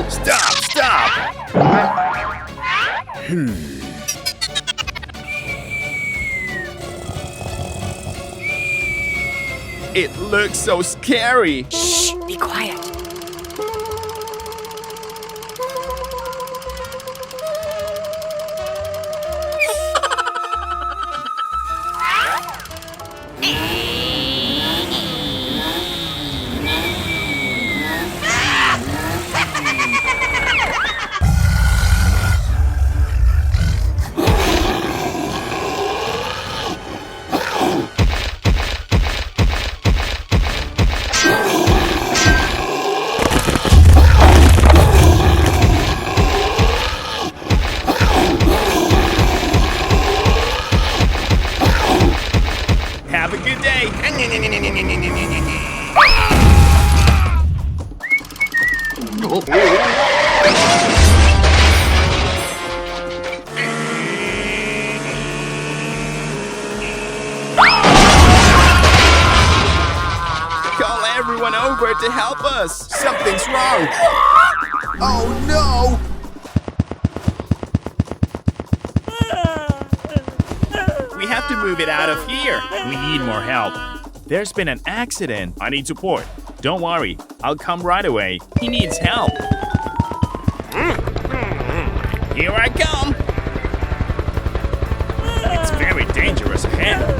Stop! Stop! It looks so scary. Shh, be quiet. Have a good day. Call everyone over to help us. Something's wrong. Oh no! We have to move it out of here. We need more help. There's been an accident. I need support. Don't worry, I'll come right away. He needs help. Here I come. It's very dangerous ahead.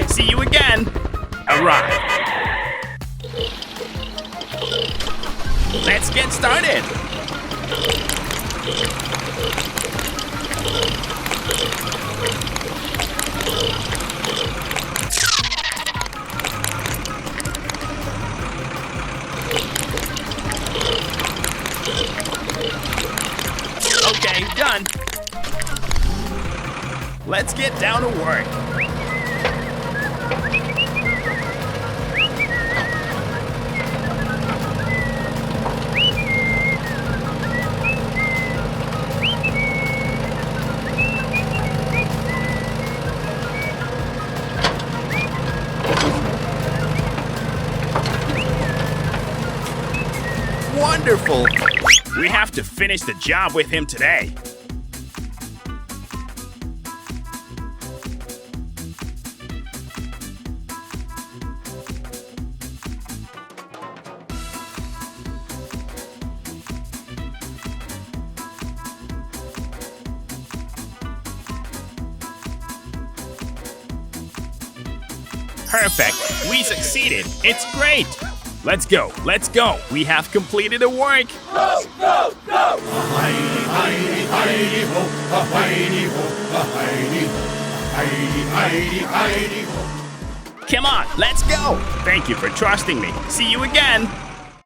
See you again. Arrive. Let's get started. Okay, done. Let's get down to work. Wonderful! We have to finish the job with him today. Perfect! We succeeded! It's great! Let's go! Let's go! We have completed the work! Go, go, go! Heidi, Heidi, Heidi, ho, Heidi, ho, Heidi, Heidi, Heidi, Heidi, ho. Come on, let's go! Thank you for trusting me. See you again!